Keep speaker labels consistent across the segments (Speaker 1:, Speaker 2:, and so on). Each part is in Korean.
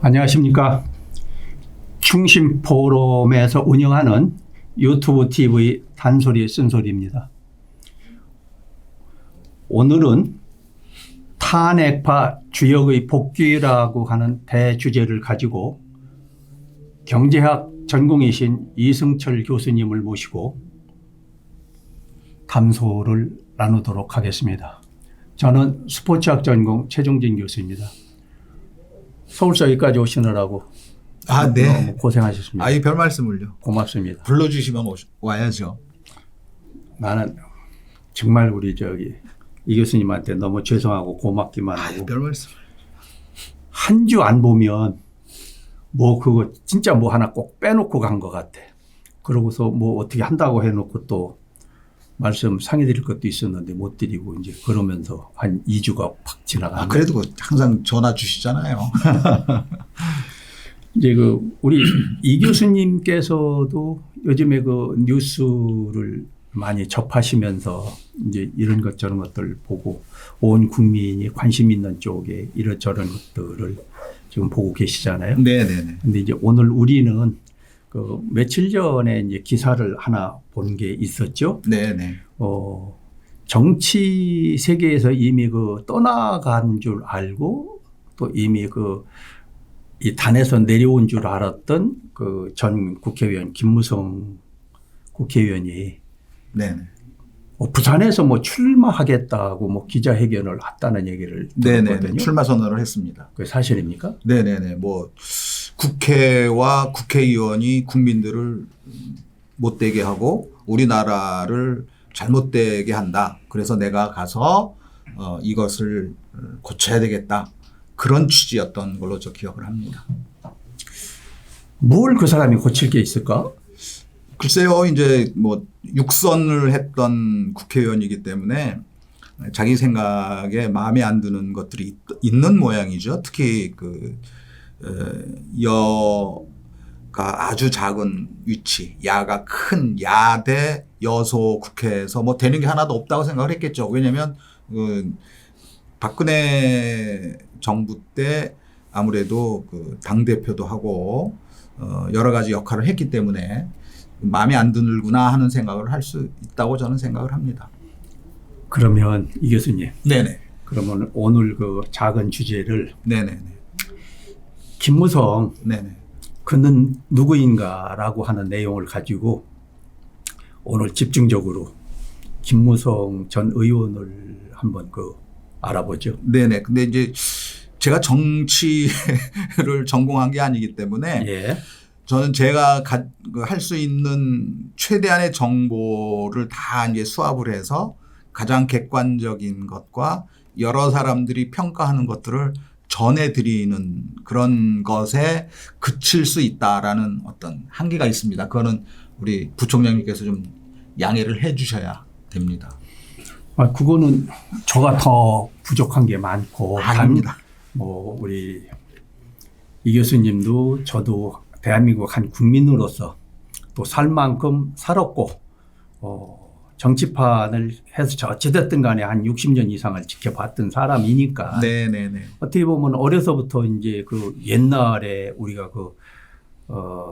Speaker 1: 안녕하십니까. 충심포럼에서 운영하는 유튜브 TV 단소리 쓴소리입니다. 오늘은 탄핵파 주역의 복귀라고 하는 대주제를 가지고 경제학 전공이신 이승철 교수님을 모시고 담소를 나누도록 하겠습니다. 저는 스포츠학 전공 최종진 교수입니다. 서울서 여기까지 오시느라고
Speaker 2: 네.
Speaker 1: 너무 고생하셨습니다.
Speaker 2: 별 말씀을요.
Speaker 1: 고맙습니다.
Speaker 2: 불러주시면 와야죠.
Speaker 1: 나는 정말 우리 이 교수님한테 너무 죄송하고 고맙기만 하고
Speaker 2: 별 말씀.
Speaker 1: 한 주 안 보면 뭐 그거 진짜 뭐 하나 꼭 빼놓고 간 것 같아. 그러고서 뭐 어떻게 한다고 해놓고 또 말씀 상해 드릴 것도 있었는데 못 드리고 이제 그러면서 한 2주가 팍 지나가는.
Speaker 2: 그래도 항상 전화 주시잖아요.
Speaker 1: 이제 우리 이 교수님께서도 요즘에 뉴스를 많이 접하시면서 이제 이런 것 저런 것들 보고 온 국민이 관심 있는 쪽에 이런저런 것들을 지금 보고 계시잖아요.
Speaker 2: 네네네.
Speaker 1: 근데 이제 오늘 우리는 며칠 전에 이제 기사를 하나 본 게 있었죠.
Speaker 2: 네네.
Speaker 1: 정치 세계에서 이미 떠나간 줄 알고 또 이미 이 단에서 내려온 줄 알았던 전 국회의원 김무성 국회의원이
Speaker 2: 네네.
Speaker 1: 부산에서 뭐 출마하겠다고 기자회견을 했다는 얘기를 들었거든요.
Speaker 2: 네네. 출마 선언을 했습니다.
Speaker 1: 그게 사실입니까?
Speaker 2: 네네네. 국회와 국회의원이 국민들을 못되게 하고 우리나라를 잘못되게 한다. 그래서 내가 가서 이것을 고쳐야 되겠다. 그런 취지였던 걸로 저 기억을 합니다.
Speaker 1: 뭘 그 사람이 고칠 게 있을까?
Speaker 2: 글쎄요, 이제 육선을 했던 국회의원이기 때문에 자기 생각에 마음에 안 드는 것들이 있는 모양이죠. 특히 여가 아주 작은 위치, 야가 큰 야대 여소 국회에서 되는 게 하나도 없다고 생각을 했겠죠. 왜냐하면 박근혜 정부 때 아무래도 당대표도 하고 여러 가지 역할을 했기 때문에 마음에 안 드는구나 하는 생각을 할 수 있다고 저는 생각을 합니다.
Speaker 1: 그러면 이 교수님.
Speaker 2: 네네.
Speaker 1: 그러면 오늘 작은 주제를.
Speaker 2: 네네네.
Speaker 1: 김무성.
Speaker 2: 네네.
Speaker 1: 그는 누구인가라고 하는 내용을 가지고 오늘 집중적으로 김무성 전 의원을 한번 알아보죠.
Speaker 2: 네네. 근데 이제 제가 정치를 전공한 게 아니기 때문에
Speaker 1: 예.
Speaker 2: 저는 제가 할 수 있는 최대한의 정보를 다 이제 수합을 해서 가장 객관적인 것과 여러 사람들이 평가하는 것들을 전해드리는 그런 것에 그칠 수 있다라는 어떤 한계가 있습니다. 그거는 우리 부총장님께서 좀 양해를 해 주셔야 됩니다.
Speaker 1: 그거는 저가 더 부족한 게 많고.
Speaker 2: 아닙니다.
Speaker 1: 우리 이 교수님도 저도 대한민국 한 국민으로서 또 살 만큼 살았고, 정치판을 해서 어찌됐든 간에 한 60년 이상을 지켜봤던 사람이니까.
Speaker 2: 네네네.
Speaker 1: 어떻게 보면 어려서부터 이제 옛날에 우리가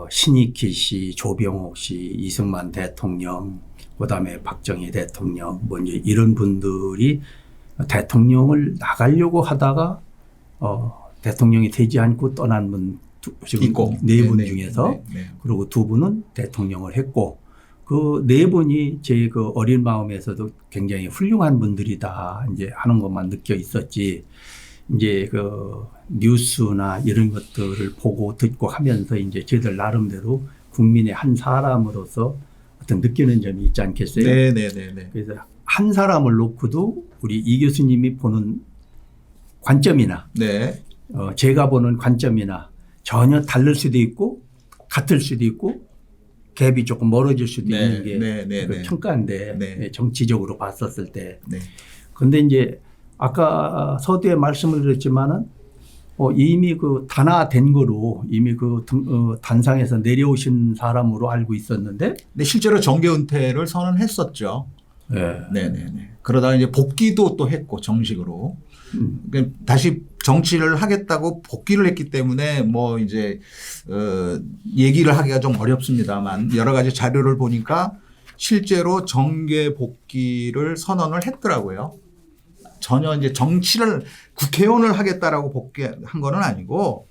Speaker 1: 신익희 씨, 조병옥 씨, 이승만 대통령, 그 다음에 박정희 대통령, 이제 이런 분들이 대통령을 나가려고 하다가, 대통령이 되지 않고 떠난 분, 지금 네 분 중에서, 그리고 두 분은 대통령을 했고, 그 네 분이 제 어린 마음에서도 굉장히 훌륭한 분들이다 이제 하는 것만 느껴 있었지. 이제 뉴스나 이런 것들을 보고 듣고 하면서 이제 저희들 나름대로 국민의 한 사람으로서 어떤 느끼는 점이 있지 않겠어요?
Speaker 2: 네네네.
Speaker 1: 그래서 한 사람을 놓고도 우리 이 교수님이 보는 관점이나,
Speaker 2: 네.
Speaker 1: 제가 보는 관점이나 전혀 다를 수도 있고 같을 수도 있고 갭이 조금 멀어질 수도 있는 게 평가인데 정치적으로 봤었을 때. 그런데 이제 아까 서두에 말씀을 드렸지만은 이미 단아된 거로 이미 단상에서 내려오신 사람으로 알고 있었는데.
Speaker 2: 근데 실제로 정계 은퇴를 선언했었죠.
Speaker 1: 예.
Speaker 2: 네네네. 그러다가 이제 복귀도 또 했고 정식으로
Speaker 1: 음.
Speaker 2: 그러니까 다시 정치를 하겠다고 복귀를 했기 때문에 뭐 이제 얘기를 하기가 좀 어렵습니다만 여러 가지 자료를 보니까 실제로 정계 복귀를 선언을 했더라고요. 전혀 이제 정치를 국회의원을 하겠다라고 복귀한 거는 아니고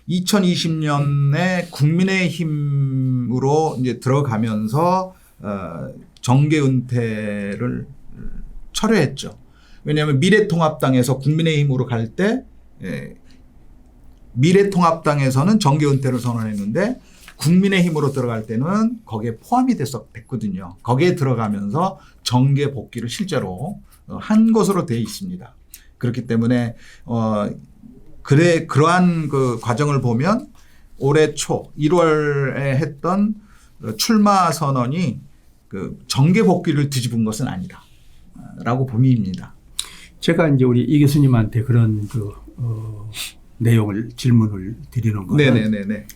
Speaker 2: 2020년에 국민의힘으로 이제 들어가면서 정계 은퇴를 철회했죠. 왜냐하면 미래통합당에서 국민의힘으로 갈 때 미래통합당에서는 정계 은퇴를 선언했는데 국민의힘으로 들어갈 때는 거기에 포함이 됐거든요. 거기에 들어가면서 정계 복귀를 실제로 한 것으로 되어 있습니다. 그렇기 때문에 그러한 그 과정을 보면 올해 초 1월에 했던 출마 선언이 그 정계 복귀를 뒤집은 것은 아니다라고 봅니다.
Speaker 1: 제가 이제 우리 이 교수님한테 그런 내용을 질문을 드리는 거는
Speaker 2: 네네네네.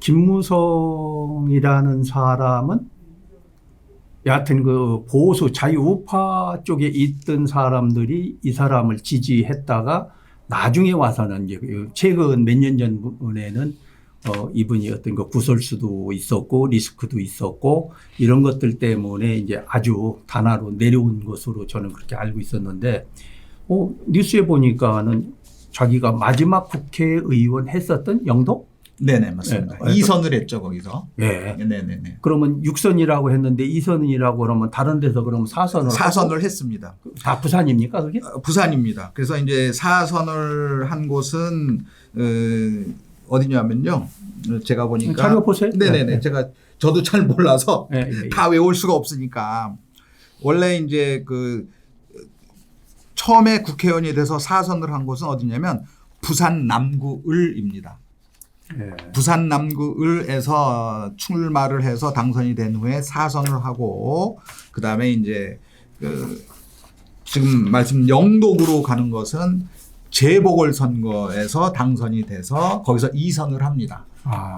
Speaker 1: 김무성이라는 사람은 여하튼 그 보수 자유우파 쪽에 있던 사람들이 이 사람을 지지했다가 나중에 와서는 이제 최근 몇 년 전에는 이분이 어떤 그 구설수도 있었고 리스크도 있었고 이런 것들 때문에 이제 아주 단화로 내려온 것으로 저는 그렇게 알고 있었는데 뉴스에 보니까는 자기가 마지막 국회의원 했었던 영도?
Speaker 2: 네네 맞습니다.
Speaker 1: 네.
Speaker 2: 2선을 했죠 거기서.
Speaker 1: 네.
Speaker 2: 네네네.
Speaker 1: 그러면 6선이라고 했는데 2선이라고 그러면 다른 데서 그러면 4선을
Speaker 2: 했습니다.
Speaker 1: 다 부산입니까 그게?
Speaker 2: 부산입니다. 그래서 이제 4선을 한 곳은 어디냐면요. 제가 보니까
Speaker 1: 자료 보세요.
Speaker 2: 네네네.
Speaker 1: 네.
Speaker 2: 저도 잘 몰라서
Speaker 1: 네.
Speaker 2: 다 외울 수가 없으니까 원래 이제 그 처음에 국회의원이 돼서 4선을 한 곳은 어디냐면 부산 남구을입니다.
Speaker 1: 네.
Speaker 2: 부산 남구을에서 출마를 해서 당선이 된 후에 4선을 하고 그다음에 이제 지금 말씀 영도구로 가는 것은 재보궐선거에서 당선이 돼서 거기서 2선을 합니다.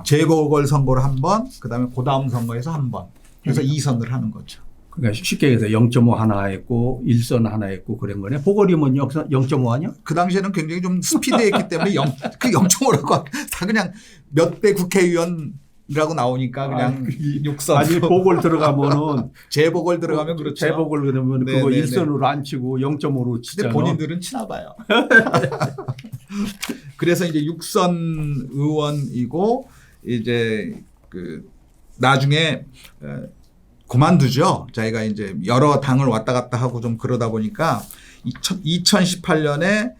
Speaker 2: 재보궐선거를 한 번, 그다음에 그다음 선거에서 한 번. 그래서 2선을 하는 거죠.
Speaker 1: 그러니까 쉽게 해서 0.5 하나 했고 1선 하나 했고 그런 거네. 보궐이면 0.5 아니야?
Speaker 2: 그 당시에는 굉장히 좀 스피드했기 때문에 그 0.5라고 다 그냥 몇 대 국회의원이라고 나오니까 그냥 6선.
Speaker 1: 아니 보궐 들어가면은
Speaker 2: 재보궐 들어가면 그렇죠.
Speaker 1: 재보궐 그러면
Speaker 2: 네네네.
Speaker 1: 그거 1선으로 안 치고 0.5로
Speaker 2: 근데
Speaker 1: 치잖아.
Speaker 2: 본인들은 치나 봐요. 그래서 이제 6선 의원이고 이제 그 나중에 그만두죠. 자기가 이제 여러 당을 왔다 갔다 하고 좀 그러다 보니까 2018년에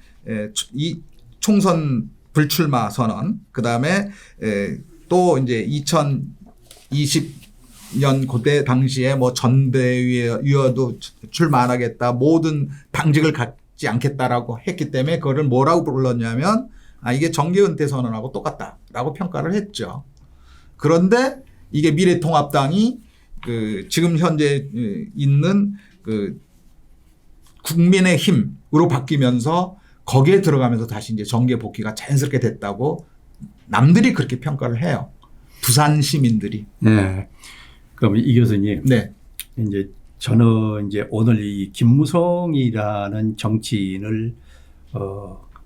Speaker 2: 이 총선 불출마 선언, 그 다음에 또 이제 2020년 그때 당시에 뭐 전대위원도 출마 안 하겠다, 모든 당직을 갖지 않겠다라고 했기 때문에 그거를 뭐라고 불렀냐면 이게 정계 은퇴 선언하고 똑같다라고 평가를 했죠. 그런데 이게 미래통합당이 지금 현재 있는 국민의힘으로 바뀌면서 거기에 들어가면서 다시 이제 정계 복귀가 자연스럽게 됐다고 남들이 그렇게 평가를 해요. 부산 시민들이.
Speaker 1: 네. 그럼 이 교수님.
Speaker 2: 네.
Speaker 1: 이제 저는 이제 오늘 이 김무성이라는 정치인을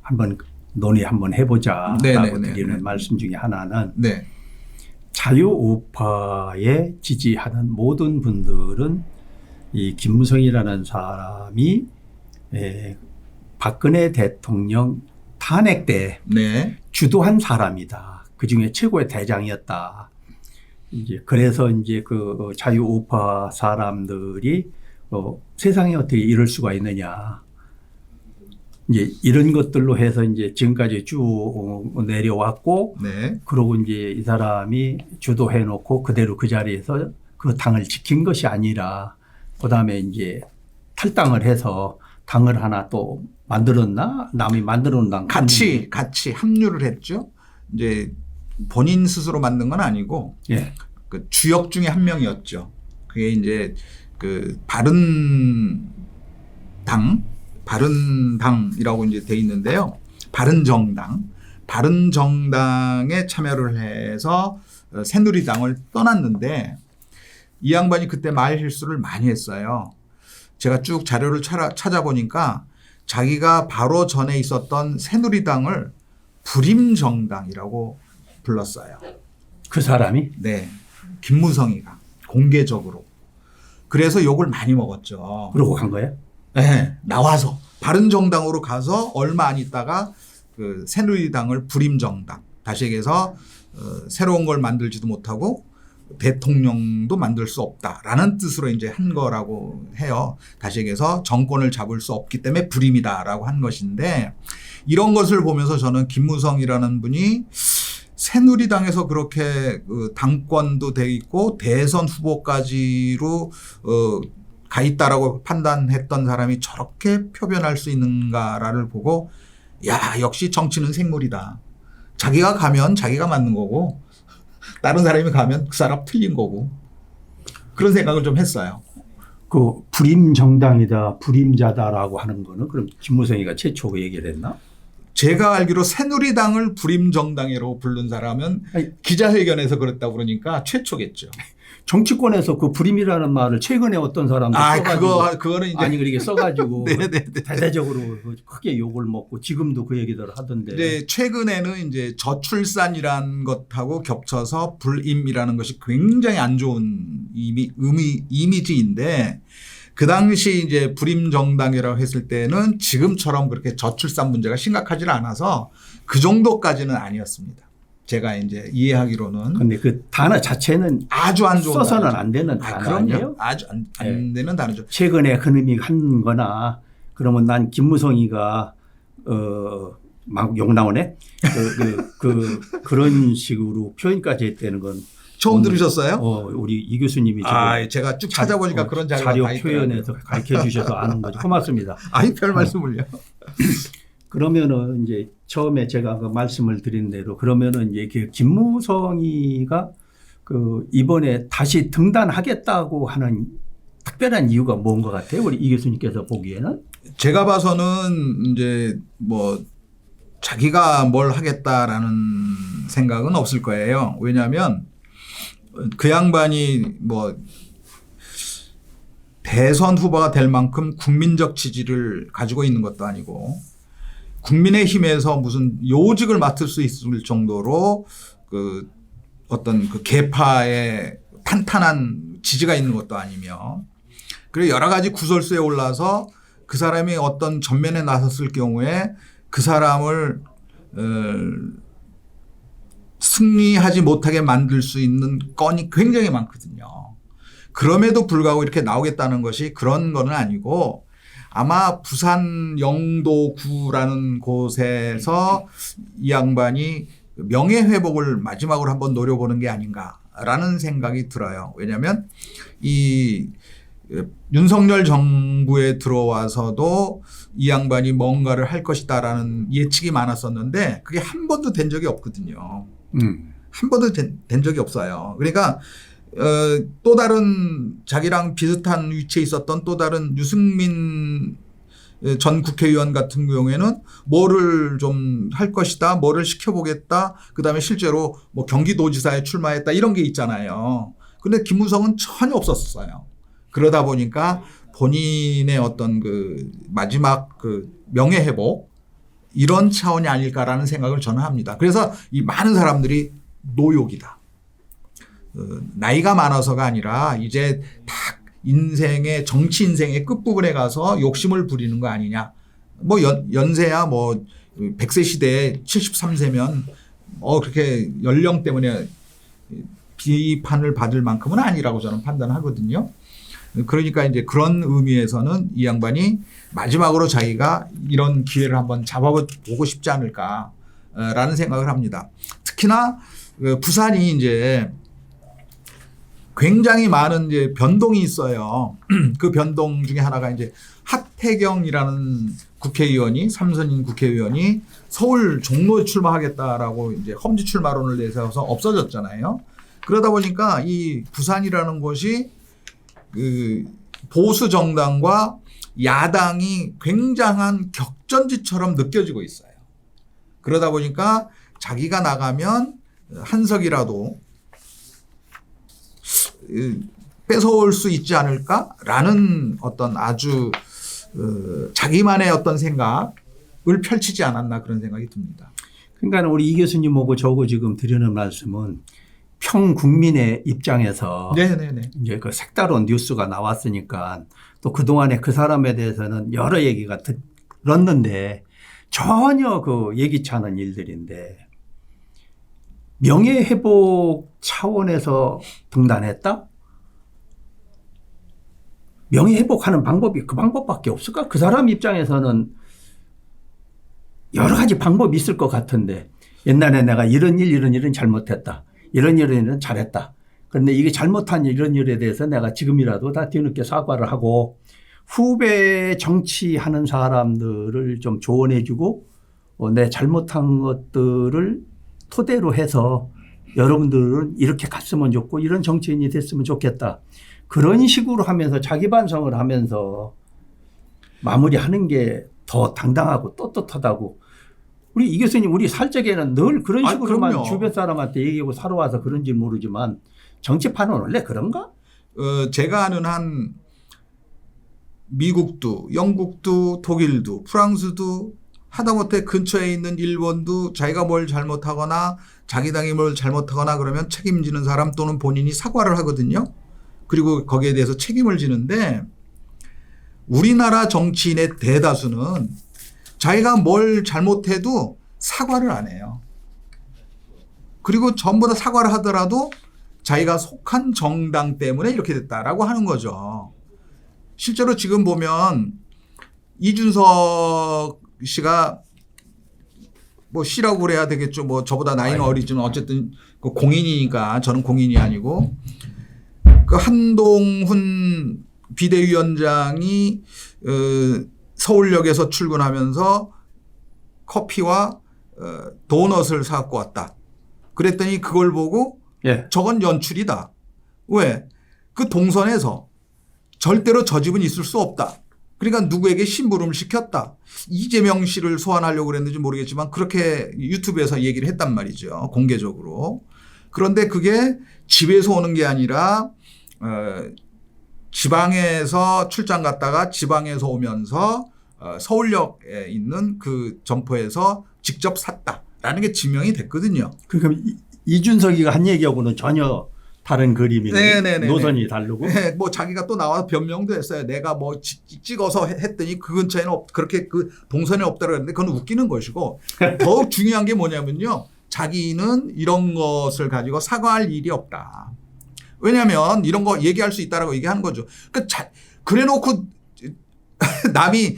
Speaker 1: 한번 논의 한번 해보자라고 드리는 말씀 중에 하나는
Speaker 2: 네.
Speaker 1: 자유우파에 지지하는 모든 분들은 이 김무성이라는 사람이 박근혜 대통령 탄핵 때
Speaker 2: 네.
Speaker 1: 주도한 사람이다. 그 중에 최고의 대장이었다. 이제 그래서 이제 그 자유우파 사람들이 세상에 어떻게 이럴 수가 있느냐. 이제 이런 것들로 해서 이제 지금까지 쭉 내려왔고,
Speaker 2: 네.
Speaker 1: 그러고 이제 이 사람이 주도해 놓고 그대로 그 자리에서 그 당을 지킨 것이 아니라, 그 다음에 이제 탈당을 해서 당을 하나 또 만들었나? 남이 만들어 놓은 당.
Speaker 2: 같이 합류를 했죠. 이제 본인 스스로 만든 건 아니고,
Speaker 1: 예.
Speaker 2: 그 주역 중에 한 명이었죠. 그게 이제 그 바른당이라고 이제 돼 있는데요. 바른정당에 참여를 해서 새누리당을 떠났는데 이 양반이 그때 말 실수를 많이 했어요. 제가 쭉 자료를 찾아보니까 자기가 바로 전에 있었던 새누리당을 불임정당이라고 불렀어요.
Speaker 1: 그 사람이?
Speaker 2: 네. 김무성이가 공개적으로. 그래서 욕을 많이 먹었죠.
Speaker 1: 그러고 간 거예요?
Speaker 2: 네. 나와서 바른정당으로 가서 얼마 안 있다가 그 새누리당을 불임정당, 다시 얘기해서 새로운 걸 만들지도 못하고 대통령도 만들 수 없다라는 뜻으로 이제 한 거라고 해요. 다시 얘기해서 정권을 잡을 수 없기 때문에 불임이다라고 한 것인데, 이런 것을 보면서 저는 김무성이라는 분이 새누리당에서 그렇게 당권도 돼 있고 대선 후보까지로 가 있다라고 판단했던 사람이 저렇게 표변할 수 있는가를 보고, 야, 역시 정치는 생물이다. 자기가 가면 자기가 맞는 거고 다른 사람이 가면 그 사람 틀린 거고, 그런 생각을 좀 했어요.
Speaker 1: 그 불임정당이다, 불임자다라고 하는 거는 그럼 김무성이가 최초 그 얘기를 했나?
Speaker 2: 제가 알기로 새누리당을 불임정당이라고 부른 사람은 기자회견에서 그랬다고 그러니까 최초겠죠.
Speaker 1: 정치권에서 그 불임이라는 말을 최근에 어떤 사람도 써가지고
Speaker 2: 그거는 이제
Speaker 1: 아니 그렇게 써가지고
Speaker 2: 네네네.
Speaker 1: 대대적으로 크게 욕을 먹고 지금도 그 얘기들 하던데.
Speaker 2: 이제 최근에는 이제 저출산이라는 것하고 겹쳐서 불임이라는 것이 굉장히 안 좋은 이미지인데, 그 당시 이제 불임정당이라고 했을 때는 지금처럼 그렇게 저출산 문제가 심각하지는 않아서 그 정도까지는 아니었습니다. 제가 이제 이해하기로는.
Speaker 1: 근데 그 단어 자체는
Speaker 2: 아주 안 좋은
Speaker 1: 써서는
Speaker 2: 단어죠.
Speaker 1: 안 되는 단어
Speaker 2: 그럼요.
Speaker 1: 아니에요?
Speaker 2: 아주 안 되는 단어죠.
Speaker 1: 최근에 그놈이 한 거나 그러면 난 김무성이가 막 욕 나오네. 그런 식으로 표현까지 했다는 건
Speaker 2: 처음 들으셨어요?
Speaker 1: 우리 이 교수님이 지금
Speaker 2: 제가 쭉 찾아보니까 그런 자료가
Speaker 1: 자료
Speaker 2: 다 있더라고요.
Speaker 1: 표현해서 가르쳐 주셔서 아는 거죠. 고맙습니다.
Speaker 2: 별 말씀을요.
Speaker 1: 그러면은 이제 처음에 제가 그 말씀을 드린 대로 그러면은 이제 그 김무성이가 그 이번에 다시 등단하겠다고 하는 특별한 이유가 뭔 것 같아요? 우리 이 교수님께서 보기에는?
Speaker 2: 제가 봐서는 이제 뭐 자기가 뭘 하겠다라는 생각은 없을 거예요. 왜냐하면 그 양반이 뭐 대선 후보가 될 만큼 국민적 지지를 가지고 있는 것도 아니고 국민의힘에서 무슨 요직을 맡을 수 있을 정도로 그 어떤 그 계파의 탄탄한 지지가 있는 것도 아니며, 그리고 여러 가지 구설수에 올라서 그 사람이 어떤 전면에 나섰을 경우에 그 사람을 승리하지 못하게 만들 수 있는 건이 굉장히 많거든요. 그럼에도 불구하고 이렇게 나오겠다는 것이 그런 건 아니고, 아마 부산 영도구라는 곳에서 이 양반이 명예회복을 마지막으로 한번 노려보는 게 아닌가라는 생각이 들어요. 왜냐하면 이 윤석열 정부에 들어와서도 이 양반이 뭔가를 할 것이다라는 예측이 많았었는데 그게 한 번도 된 적이 없거든요. 한 번도 된 적이 없어요. 그러니까 또 다른 자기랑 비슷한 위치에 있었던 또 다른 유승민 전 국회의원 같은 경우에는 뭐를 좀 할 것이다, 뭐를 시켜보겠다, 그다음에 실제로 뭐 경기도지사에 출마했다 이런 게 있잖아요. 그런데 김무성은 전혀 없었어요. 그러다 보니까 본인의 어떤 그 마지막 그 명예회복 이런 차원이 아닐까라는 생각을 저는 합니다. 그래서 이 많은 사람들이 노욕이다. 나이가 많아서가 아니라 이제 딱 인생의 정치 인생의 끝부분에 가서 욕심을 부리는 거 아니냐. 뭐 연세야 뭐 100세 시대에 73세면 그렇게 연령 때문에 비판을 받을 만큼은 아니라고 저는 판단하거든요. 그러니까 이제 그런 의미에서는 이 양반이 마지막으로 자기가 이런 기회를 한번 잡아보고 싶지 않을까라는 생각을 합니다. 특히나 부산이 이제 굉장히 많은 이제 변동이 있어요. 그 변동 중에 하나가 이제 하태경이라는 국회의원이, 삼선인 국회의원이 서울 종로에 출마하겠다라고 이제 험지 출마론을 내세워서 없어졌잖아요. 그러다 보니까 이 부산이라는 곳이 그 보수 정당과 야당이 굉장한 격전지처럼 느껴지고 있어요. 그러다 보니까 자기가 나가면 한 석이라도 뺏어올 수 있지 않을까라는 어떤 아주 자기만의 어떤 생각을 펼치지 않았나 그런 생각이 듭니다.
Speaker 1: 그러니까 우리 이 교수님하고 저거 지금 드리는 말씀은 평국민의 입장에서
Speaker 2: 네네네.
Speaker 1: 이제 그 색다른 뉴스가 나왔으니까 또 그동안에 그 사람에 대해서는 여러 얘기가 들었는데 전혀 그 예기치 않은 일들인데 명예회복 차원에서 등단했다? 명예회복하는 방법이 그 방법밖에 없을까? 그 사람 입장에서는 여러 가지 방법이 있을 것 같은데 옛날에 내가 이런 일은 잘못했다. 이런 일은 잘했다. 그런데 이게 잘못한 이런 일에 대해서 내가 지금이라도 다 뒤늦게 사과를 하고 후배 정치하는 사람들을 좀 조언해 주고 내 잘못한 것들을 토대로 해서 여러분들은 이렇게 갔으면 좋고 이런 정치인이 됐으면 좋겠다. 그런 식으로 하면서 자기 반성을 하면서 마무리하는 게 더 당당하고 떳떳하다고. 우리 이 교수님 우리 살적에는 늘 그런 식으로만
Speaker 2: 그럼요.
Speaker 1: 주변 사람한테 얘기하고 살아와서 그런지 모르지만 정치판은 원래 그런가?
Speaker 2: 제가 아는 한 미국도 영국도 독일도 프랑스도 하다못해 근처에 있는 일본도 자기가 뭘 잘못하거나 자기 당이 뭘 잘못하거나 그러면 책임지는 사람 또는 본인이 사과를 하거든요. 그리고 거기에 대해서 책임을 지는데 우리나라 정치인의 대다수는 자기가 뭘 잘못해도 사과를 안 해요. 그리고 전부 다 사과를 하더라도 자기가 속한 정당 때문에 이렇게 됐다라고 하는 거죠. 실제로 지금 보면 이준석 씨가 뭐 씨라고 그래야 되겠죠. 뭐 저보다 나이는 어리지만 어쨌든 그 공인이니까 저는 공인이 아니고 그 한동훈 비대위원장이 서울역에서 출근하면서 커피와 도넛을 사갖고 왔다. 그랬더니 그걸 보고
Speaker 1: 예.
Speaker 2: 저건 연출이다. 왜? 그 동선에서 절대로 저 집은 있을 수 없다. 그러니까 누구에게 심부름을 시켰다. 이재명 씨를 소환하려고 그랬는지 모르겠지만 그렇게 유튜브에서 얘기를 했단 말이죠. 공개적으로. 그런데 그게 집에서 오는 게 아니라 지방에서 출장 갔다가 지방에서 오면서 서울역에 있는 그 점포에서 직접 샀다라는 게 증명이 됐거든요.
Speaker 1: 그러니까 이준석이가 한 얘기하고는 전혀 다른 그림이네.
Speaker 2: 네네네.
Speaker 1: 노선이 다르고.
Speaker 2: 네, 뭐 자기가 또 나와서 변명도 했어요. 내가 뭐 찍어서 했더니 그 근처에는 그렇게 그 동선에 없다고 했는데 그건 웃기는 것이고 더욱 중요한 게 뭐냐면요. 자기는 이런 것을 가지고 사과할 일이 없다. 왜냐하면 이런 거 얘기할 수 있다라고 얘기하는 거죠. 그러니까 그래 놓고 남이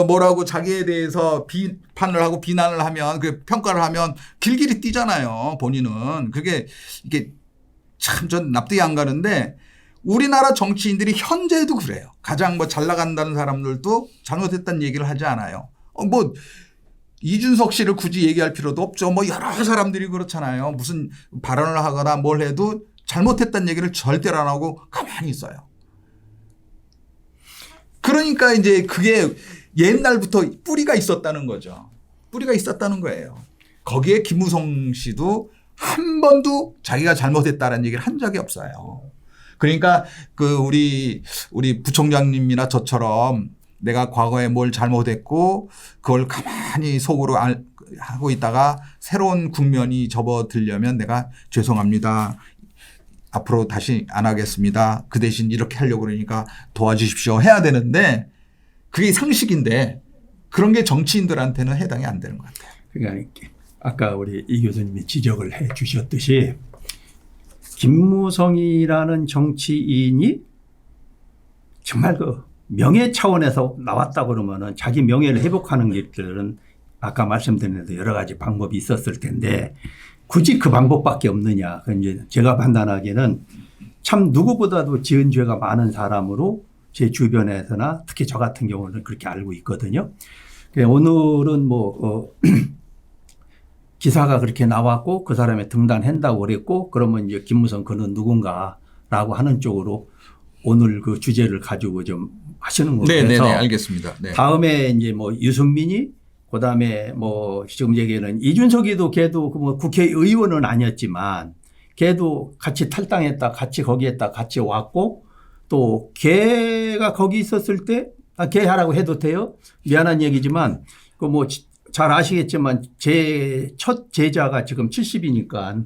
Speaker 2: 뭐라고 자기에 대해서 비판을 하고 비난을 하면 그 평가를 하면 길길이 뛰잖아요. 본인은. 그게 이게 참 전 납득이 안 가는데 우리나라 정치인들이 현재도 그래요. 가장 뭐 잘 나간다는 사람들도 잘못했다는 얘기를 하지 않아요. 뭐 이준석 씨를 굳이 얘기할 필요도 없죠. 뭐 여러 사람들이 그렇잖아요. 무슨 발언을 하거나 뭘 해도 잘못했다는 얘기를 절대로 안 하고 가만히 있어요. 그러니까 이제 그게 옛날부터 뿌리가 있었다는 거죠. 뿌리가 있었다는 거예요. 거기에 김무성 씨도 한 번도 자기가 잘못했다는 얘기를 한 적이 없어요. 그러니까 그 우리 부총장님이나 저처럼 내가 과거에 뭘 잘못했고 그걸 가만히 속으로 하고 있다가 새로운 국면이 접어들려면 내가 죄송합니다. 앞으로 다시 안 하겠습니다. 그 대신 이렇게 하려고 그러니까 도와주십시오 해야 되는데 그게 상식인데 그런 게 정치인들한테는 해당이 안 되는 것 같아요.
Speaker 1: 그러니까 아까 우리 이 교수님이 지적을 해 주셨듯이 김무성이라는 정치인이 정말 그 명예 차원에서 나왔다 그러면은 자기 명예를 회복하는 길들은 아까 말씀드린 대로 여러 가지 방법이 있었을 텐데 굳이 그 방법밖에 없느냐. 이제 제가 판단하기에는 참 누구보다도 지은 죄가 많은 사람으로 제 주변에서나 특히 저 같은 경우는 그렇게 알고 있거든요. 오늘은 뭐 기사가 그렇게 나왔고 그 사람의 등단한다고 그랬고 그러면 이제 김무성 그는 누군가라고 하는 쪽으로 오늘 그 주제를 가지고 좀 하시는 것 같아서.
Speaker 2: 네네네 알겠습니다. 네.
Speaker 1: 다음에 이제 뭐 유승민이 그다음에 뭐 지금 얘기는 이준석이도 걔도 뭐 국회의원은 아니었지만 걔도 같이 탈당했다 같이 거기에다 같이 왔고 또 걔가 거기 있었을 때 걔하라고 해도 돼요? 미안한 얘기지만 그 뭐 잘 아시겠지만 제 첫 제자가 지금 70이니까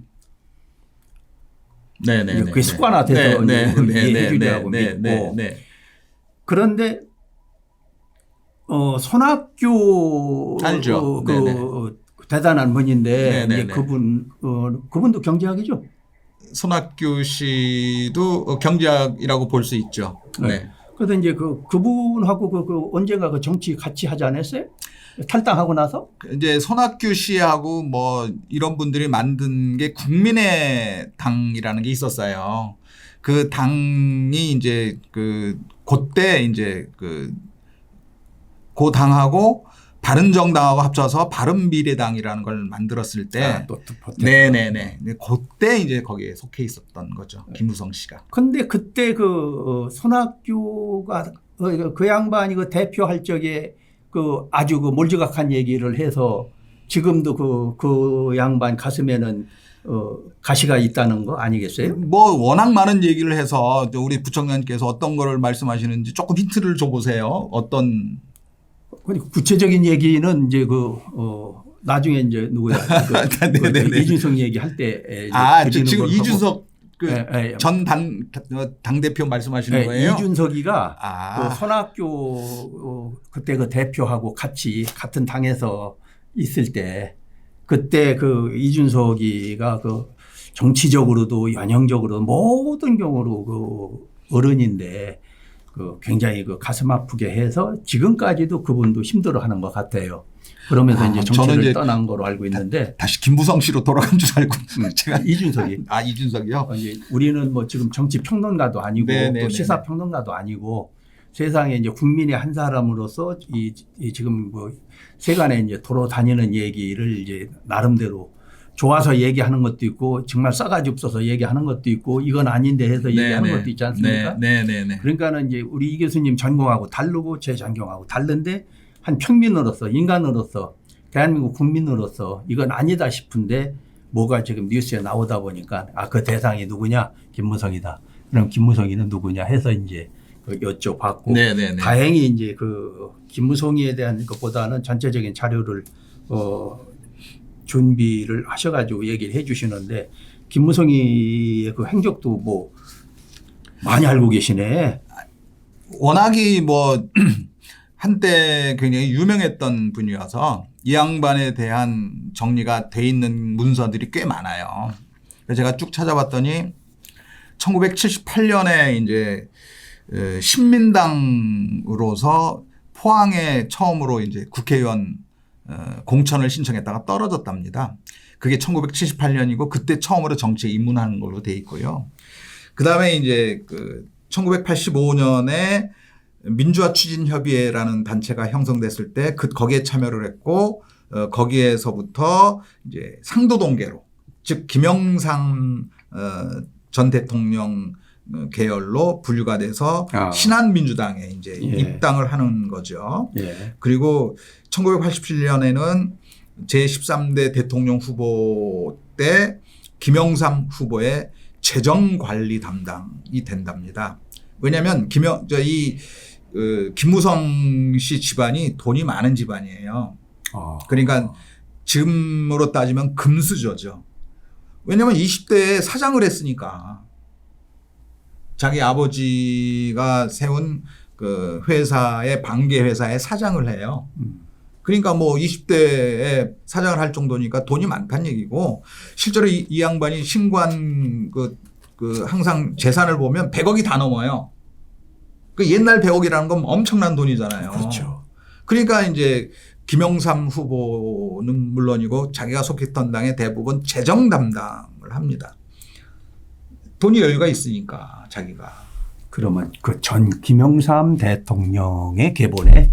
Speaker 2: 네네.
Speaker 1: 그게 습관화돼서 이해해 주려고 믿고 그런데 손학규
Speaker 2: 알죠.
Speaker 1: 그 대단한 분인데
Speaker 2: 네네네.
Speaker 1: 이제 그분도 경제학이죠.
Speaker 2: 손학규 씨도 경제학이라고 볼 수 있죠. 네.
Speaker 1: 그래서 이제 그분하고 언젠가 그 정치 같이 하지 않았어요? 탈당하고 나서?
Speaker 2: 이제 손학규 씨하고 뭐 이런 분들이 만든 게 국민의 당이라는 게 있었어요. 그 당이 이제 그때 이제 그 당하고 바른정당하고 합쳐서 바른미래당이라는 걸 만들었을 때, 네네네, 그때 이제 거기에 속해 있었던 거죠. 김무성 씨가.
Speaker 1: 근데 그때 그 손학규가 그 양반이 그 대표할 적에 아주 몰지각한 얘기를 해서 지금도 그 양반 가슴에는 가시가 있다는 거 아니겠어요?
Speaker 2: 뭐 워낙 많은 얘기를 해서 우리 부총장님께서 어떤 거를 말씀하시는지 조금 힌트를 줘보세요. 어떤
Speaker 1: 구체적인 얘기는 이제 나중에 이제 누구야 이준석 얘기할 때
Speaker 2: 지금 이준석 전 당대표 말씀하시는 거예요?
Speaker 1: 이준석이가 그 손학규 그때 그 대표하고 같이 같은 당에서 있을 때 그때 그 이준석이가 정치적으로도 연영적으로도 모든 경우로 어른인데 굉장히 가슴 아프게 해서 지금까지도 그분도 힘들어하는 것 같아요. 그러면서 이제 정치를 떠난 거로 알고 있는데
Speaker 2: 다시 김무성 씨로 돌아간 줄 알고 제가
Speaker 1: 이준석이
Speaker 2: 이준석이요?
Speaker 1: 우리는 뭐 지금 정치 평론가도 아니고 또 시사 평론가도 아니고 세상에 이제 국민의 한 사람으로서 지금 뭐 세간에 이제 돌아다니는 얘기를 이제 나름대로 좋아서 얘기하는 것도 있고 정말 싸가지 없어서 얘기하는 것도 있고 이건 아닌데 해서 얘기하는 것도 있지 않습니까? 그러니까는 이제 우리 이 교수님 전공하고 다르고 제 전공하고 다른데 한 평민으로서 인간으로서 대한민국 국민으로서 이건 아니다 싶은데 뭐가 지금 뉴스에 나오다 보니까 그 대상이 누구냐? 김무성이다. 그럼 김무성이는 누구냐 해서 이제 여쭤봤고 다행히 이제 김무성이에 대한 것보다는 전체적인 자료를 준비를 하셔가지고 얘기를 해 주시는데 김무성이의 그 행적도 뭐 많이 알고 계시네.
Speaker 2: 워낙이 뭐 한때 굉장히 유명했던 분이어서 이 양반에 대한 정리가 돼 있는 문서들이 꽤 많아요. 그래서 제가 쭉 찾아봤더니 1978년에 이제 신민당으로서 포항에 처음으로 이제 국회의원 공천을 신청했다가 떨어졌답니다. 그게 1978년이고 그때 처음으로 정치에 입문하는 걸로 돼 있고요. 그다음에 이제 1985년에 민주화 추진협의회라는 단체가 형성됐을 때 거기에 참여를 했고 거기에서부터 이제 상도동계로 즉 김영삼 전 대통령 계열로 분류가 돼서 신한민주당에 이제 입당을 하는 거죠. 그리고 1987년에는 제13대 대통령 후보 때 김영삼 후보의 재정관리 담당이 된답니다. 왜냐하면 김무성 씨 집안이 돈이 많은 집안이에요. 그러니까 지금으로 따지면 금수저죠. 왜냐하면 20대에 사장을 했으니까. 자기 아버지가 세운 그 회사의 반개 회사의 사장을 해요. 그러니까 뭐 20대에 사장을 할 정도니까 돈이 많다는 얘기고 실제로 이 양반이 신고한 항상 재산을 보면 100억이 다 넘어요. 그 옛날 100억이라는 건 엄청난 돈이잖아요.
Speaker 1: 그렇죠.
Speaker 2: 그러니까 이제 김영삼 후보는 물론이고 자기가 속했던 당의 대부분 재정 담당을 합니다. 돈이 여유가 있으니까 자기가.
Speaker 1: 그러면 전 김영삼 대통령의 계보네.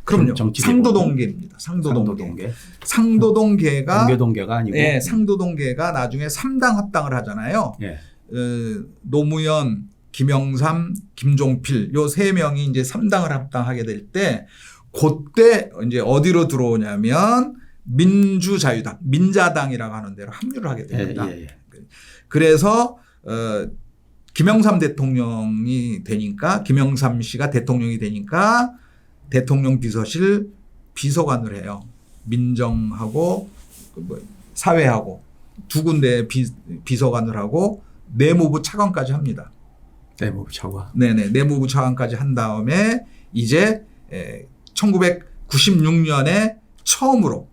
Speaker 2: 그럼요. 상도동계입니다. 상도동계. 상도동계가
Speaker 1: 동계동계가 아니고.
Speaker 2: 네, 상도동계가 나중에 3당 합당을 하잖아요. 노무현, 김영삼, 김종필 요 세 명이 이제 3당을 합당하게 될 때 그때 이제 어디로 들어오냐면 민주자유당, 민자당이라고 하는 데로 합류를 하게 됩니다. 그래서 김영삼 대통령이 되니까 김영삼 씨가 대통령이 되니까 대통령 비서실 비서관을 해요. 민정하고 사회하고 두 군데 비서관을 하고 내무부 차관까지 합니다.
Speaker 1: 내무부 차관.
Speaker 2: 네네. 내무부 차관까지 한 다음에 이제 1996년에 처음으로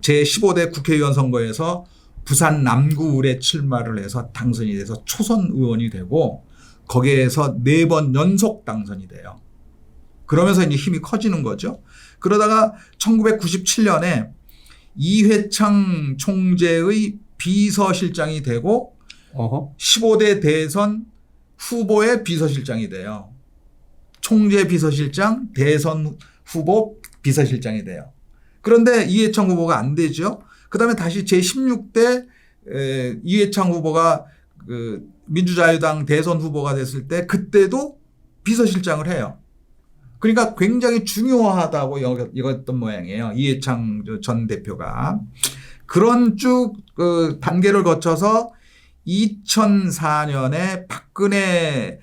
Speaker 2: 제15대 국회의원 선거에서 부산 남구을에 출마를 해서 당선이 돼서 초선 의원이 되고 거기에서 4번 연속 당선이 돼요. 그러면서 이제 힘이 커지는 거죠. 그러다가 1997년에 이회창 총재의 비서실장이 되고 15대 대선 후보의 비서실장이 돼요. 총재 비서실장, 대선 후보 비서실장이 돼요. 그런데 이회창 후보가 안 되죠. 그다음에 다시 제16대 이회창 후보가 그 민주자유당 대선 후보가 됐을 때 그때도 비서실장을 해요. 그러니까 굉장히 중요하다고 여겼던 모양이에요. 이회창 전 대표가. 그런 쭉 그 단계를 거쳐서 2004년에 박근혜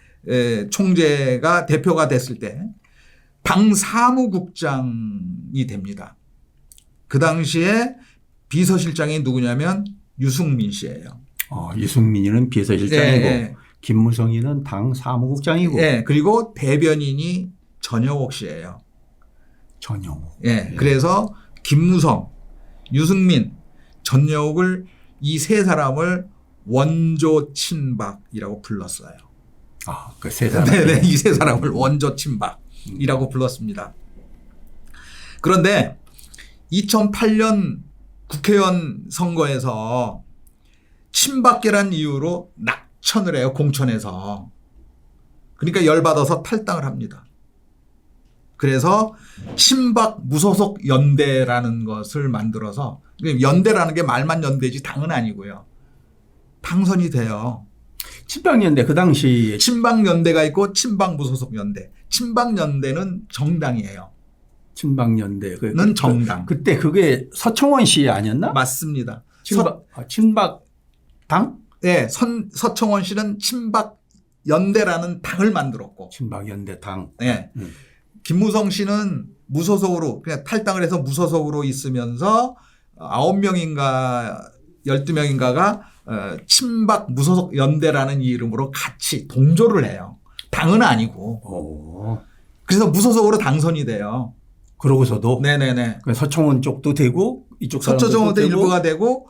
Speaker 2: 총재가 대표가 됐을 때 방사무국장이 됩니다. 그 당시에 비서실장이 누구냐면 유승민 씨예요.
Speaker 1: 유승민이는 비서실장이고
Speaker 2: 네.
Speaker 1: 김무성이는 당 사무국장이고.
Speaker 2: 네. 그리고 대변인이 전영옥 씨예요.
Speaker 1: 전영옥.
Speaker 2: 네. 그래서 김무성, 유승민, 전영옥을 이 세 사람을 원조 친박이라고 불렀어요.
Speaker 1: 그 세 사람.
Speaker 2: 네네. 이 세 사람을 원조 친박이라고 불렀습니다. 그런데 2008년 국회의원 선거에서 친박계란 이유로 낙천을 해요. 공천에서. 그러니까 열받아서 탈당을 합니다. 그래서 친박 무소속 연대라는 것을 만들어서 연대라는 게 말만 연대지 당은 아니고요. 당선이 돼요.
Speaker 1: 친박연대 그 당시
Speaker 2: 친박연대가 있고 친박무소속 연대. 친박연대는 정당이에요.
Speaker 1: 친박연대는
Speaker 2: 정당.
Speaker 1: 그때 그게 서청원 씨 아니었나?
Speaker 2: 맞습니다.
Speaker 1: 친박당?
Speaker 2: 네, 서청원 씨는 친박연대라는 당을 만들었고.
Speaker 1: 친박연대당.
Speaker 2: 네. 김무성 씨는 무소속으로 그냥 탈당을 해서 무소속으로 있으면서 9명인가 12명인가가 친박 무소속 연대라는 이름으로 같이 동조를 해요. 당은 아니고. 그래서 무소속으로 당선이 돼요.
Speaker 1: 그러고서도
Speaker 2: 네네네.
Speaker 1: 서청원 쪽도 되고 이쪽
Speaker 2: 서초정원도 일부가 되고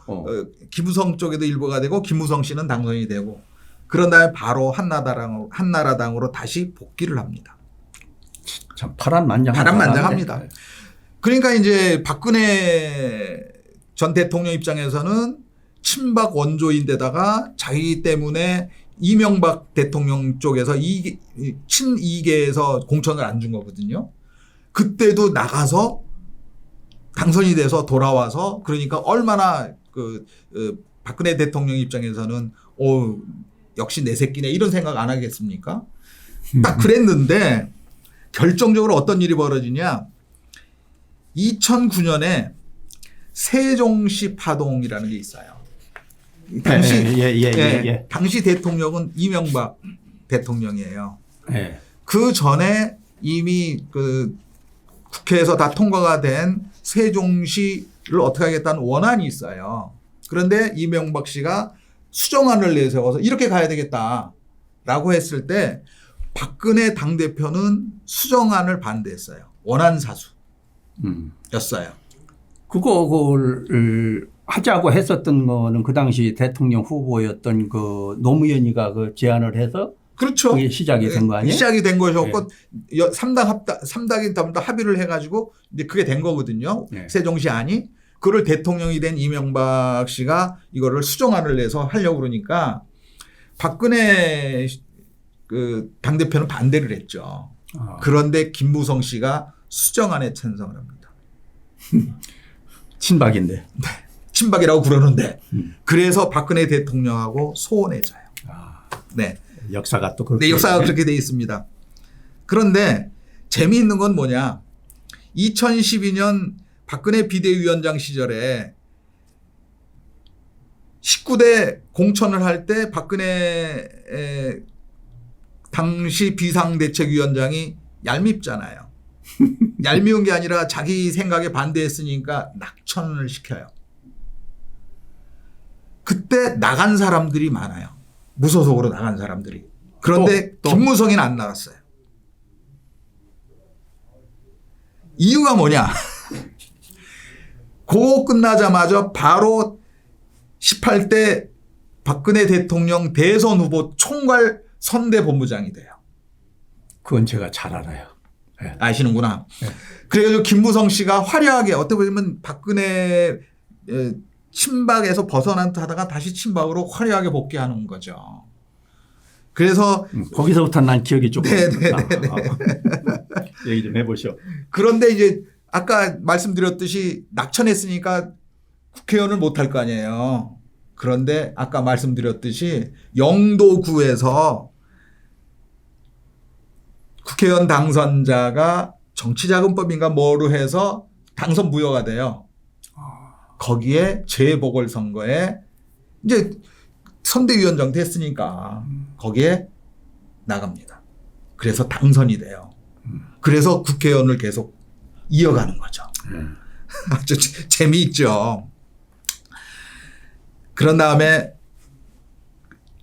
Speaker 2: 김무성 쪽에도 일부가 되고 김무성 씨는 당선이 되고 그런 다음에 바로 한나라당으로 다시 복귀를 합니다.
Speaker 1: 참 파란만장합니다.
Speaker 2: 파란만장합니다. 그러니까 이제 박근혜 전 대통령 입장에서는 친박 원조인데다가 자기 때문에 이명박 대통령 쪽에서 친이계에서 공천을 안 준 거거든요. 그때도 나가서 당선이 돼서 돌아와서 그러니까 얼마나 박근혜 대통령 입장에서는 역시 내 새끼네 이런 생각 안 하겠습니까? 딱 그랬는데 결정적으로 어떤 일이 벌어지냐. 2009년에 세종시 파동이라는 게 있어요. 당시 대통령은 이명박 대통령이에요. 그 전에 이미 국회에서 다 통과가 된 세종시를 어떻게 하겠다는 원안이 있어요. 그런데 이명박 씨가 수정안을 내세워서 이렇게 가야 되겠다라고 했을 때 박근혜 당대표는 수정안을 반대했어요. 원안 사수였어요.
Speaker 1: 그거를 하자고 했었던 거는 그 당시 대통령 후보였던 그 노무현이가 그 제안을 해서
Speaker 2: 그렇죠.
Speaker 1: 그게 시작이 된 거 아니에요?
Speaker 2: 시작이 된 것이었고 3당이 합의를 해가지고 이제 그게 된 거거든요. 세종시 안이. 그걸 대통령이 된 이명박 씨가 이거를 수정안을 내서 하려고 그러니까 박근혜 당대표는 반대를 했죠. 그런데 김무성 씨가 수정안에 찬성을 합니다.
Speaker 1: 친박인데.
Speaker 2: 친박이라고 그러는데 그래서 박근혜 대통령하고 소원해져요. 네.
Speaker 1: 역사가 또 그렇게.
Speaker 2: 네, 역사가 그렇게 돼 있습니다. 그런데 재미있는 건 뭐냐. 2012년 박근혜 비대위원장 시절에 19대 공천을 할 때 박근혜 당시 비상대책위원장이 얄밉잖아요. 얄미운 게 아니라 자기 생각에 반대했으니까 낙천을 시켜요. 그때 나간 사람들이 많아요. 무소속으로 나간 사람들이. 그런데
Speaker 1: 또.
Speaker 2: 김무성이는 안 나갔어요. 이유가 뭐냐? 그거 끝나자마자 바로 18대 박근혜 대통령 대선 후보 총괄 선대본부장이 돼요.
Speaker 1: 그건 제가 잘 알아요. 네.
Speaker 2: 아시는구나.
Speaker 1: 네.
Speaker 2: 그래가지고 김무성 씨가 화려하게 어떻게 보면 박근혜 친박에서 벗어나다가 다시 친박으로 화려하게 복귀하는 거죠. 그래서
Speaker 1: 거기서부터 난 기억이 조금
Speaker 2: 네네네.
Speaker 1: 얘기 좀 해보시오.
Speaker 2: 그런데 이제 아까 말씀드렸듯이 낙천했으니까 국회의원을 못할 거 아니에요. 그런데 아까 말씀드렸듯이 영도구에서 국회의원 당선자가 정치자금법인가 뭐로 해서 당선 무효가 돼요. 거기에 재보궐선거에 이제 선대위원장 됐으니까 거기에 나갑니다. 그래서 당선이 돼요. 그래서 국회의원을 계속 이어가는 거죠. 아주 재미있죠. 그런 다음에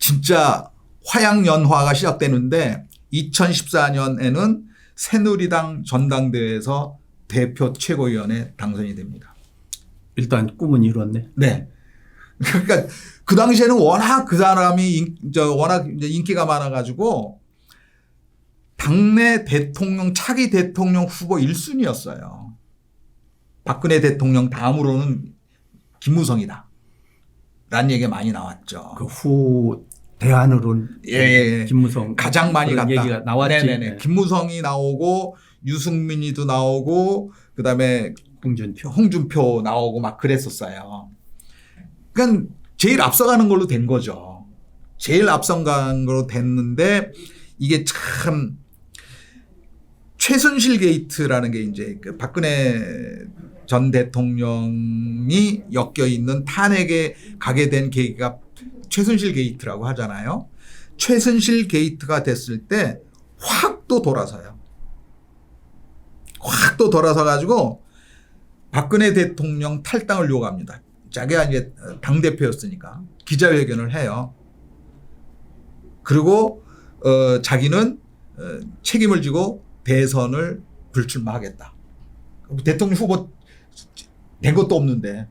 Speaker 2: 진짜 화양연화가 시작되는데 2014년에는 새누리당 전당대회에서 대표 최고위원에 당선이 됩니다.
Speaker 1: 일단 꿈은 이뤘네.
Speaker 2: 네. 그러니까 그 당시에는 워낙 그 사람이 워낙 이제 인기가 많아가지고 당내 대통령 차기 대통령 후보 1순위였어요. 박근혜 대통령 다음으로는 김무성이다. 라는 얘기가 많이 나왔죠.
Speaker 1: 그 후 대안으로는
Speaker 2: 예.
Speaker 1: 김무성
Speaker 2: 가장 많이
Speaker 1: 그런
Speaker 2: 갔다.
Speaker 1: 얘기가 나왔지.
Speaker 2: 네네네. 김무성이 나오고 유승민이도 나오고 그다음에 홍준표 나오고 막 그랬었어요. 그러니까 제일 앞서가는 걸로 된 거죠. 제일 앞서가는 걸로 됐는데 이게 참 최순실 게이트라는 게 이제 그 박근혜 전 대통령이 엮여 있는 탄핵에 가게 된 계기가 최순실 게이트라고 하잖아요. 최순실 게이트가 됐을 때 확 또 돌아서요. 확 또 돌아서 가지고 박근혜 대통령 탈당을 요구합니다. 자기가 이제 당대표였으니까 기자회견을 해요. 그리고 자기는 책임을 지고 대선을 불출마하겠다. 대통령 후보 된 것도 없는데.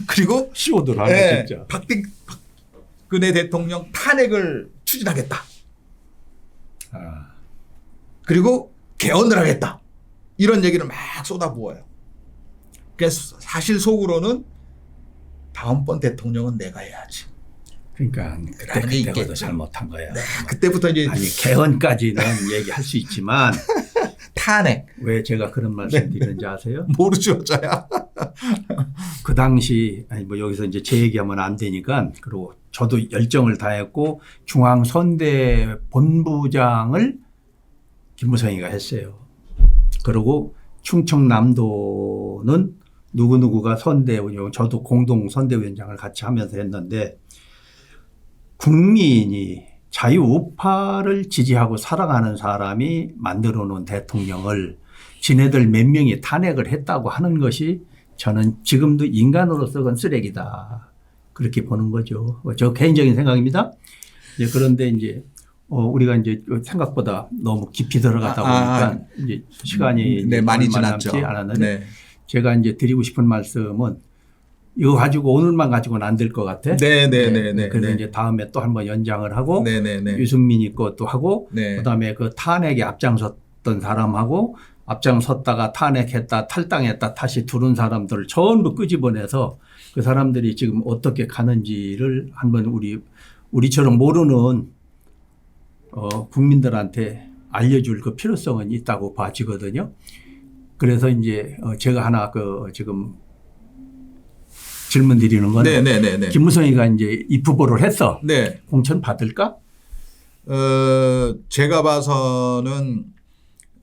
Speaker 2: 그리고
Speaker 1: 시오들 하네 진짜.
Speaker 2: 박근혜 대통령 탄핵을 추진하겠다. 그리고 개헌을 하겠다. 이런 얘기를 막 쏟아부어요. 그래서 사실 속으로는 다음번 대통령은 내가 해야지.
Speaker 1: 그러니까 그때부터 잘못한 거야.
Speaker 2: 네, 그때부터 이제
Speaker 1: 아니 개헌까지는 얘기할 수 있지만
Speaker 2: 탄핵.
Speaker 1: 왜 제가 그런 말씀 드리는지 아세요?
Speaker 2: 모르죠, 저야.
Speaker 1: 그 당시 아니 뭐 여기서 이제 제 얘기하면 안 되니까 그리고 저도 열정을 다했고 중앙선대 본부장을 김무성이가 했어요. 그리고 충청남도는 누구누구가 선대위원, 저도 공동 선대위원장을 같이 하면서 했는데 국민이 자유우파를 지지하고 살아가는 사람이 만들어 놓은 대통령을 지네들 몇 명이 탄핵을 했다고 하는 것이 저는 지금도 인간으로서 그건 쓰레기다. 그렇게 보는 거죠. 저 개인적인 생각입니다. 그런데 이제 우리가 이제 생각보다 너무 깊이 들어가다 보니까 이제 시간이
Speaker 2: 네, 많이 지났죠.
Speaker 1: 남지 않았는데
Speaker 2: 네.
Speaker 1: 제가 이제 드리고 싶은 말씀은 이거 가지고 오늘만 가지고는 안 될 것 같아.
Speaker 2: 네네네.
Speaker 1: 그래서 이제 다음에 또 한번 연장을 하고
Speaker 2: 네네네.
Speaker 1: 유승민이 것도 하고
Speaker 2: 네.
Speaker 1: 그다음에 그 탄핵에 앞장섰던 사람하고 앞장섰다가 탄핵했다 탈당했다 다시 들어온 사람들을 전부 끄집어내서 그 사람들이 지금 어떻게 가는지를 한번 우리처럼 모르는 국민들한테 알려줄 그 필요성은 있다고 봐지거든요. 그래서 이제 제가 하나 지금 질문 드리는 건
Speaker 2: 네네네.
Speaker 1: 김무성이가 이제 입후보를 했어.
Speaker 2: 네.
Speaker 1: 공천 받을까?
Speaker 2: 제가 봐서는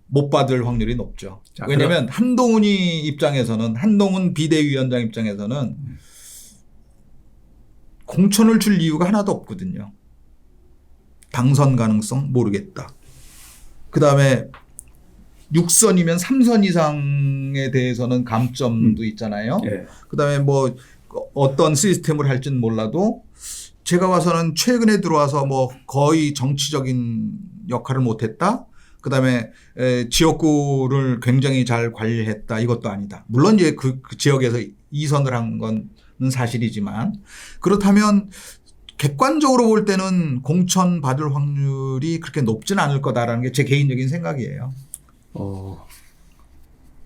Speaker 2: 못 받을 확률이 높죠.
Speaker 1: 자,
Speaker 2: 왜냐하면 한동훈 비대위원장 입장에서는 공천을 줄 이유가 하나도 없거든요. 당선 가능성 모르겠다. 그다음에 6선이면 3선 이상에 대해서는 감점도 있잖아요.
Speaker 1: 예.
Speaker 2: 그다음에 뭐 어떤 시스템을 할지는 몰라도 제가 봐서는 최근에 들어와서 뭐 거의 정치적인 역할을 못했다. 그다음에 지역구를 굉장히 잘 관리했다. 이것도 아니다. 물론 이제 그 지역에서 2선을 한 건 사실이지만 그렇다면 객관적으로 볼 때는 공천 받을 확률이 그렇게 높지는 않을 거다라는 게 제 개인적인 생각이에요.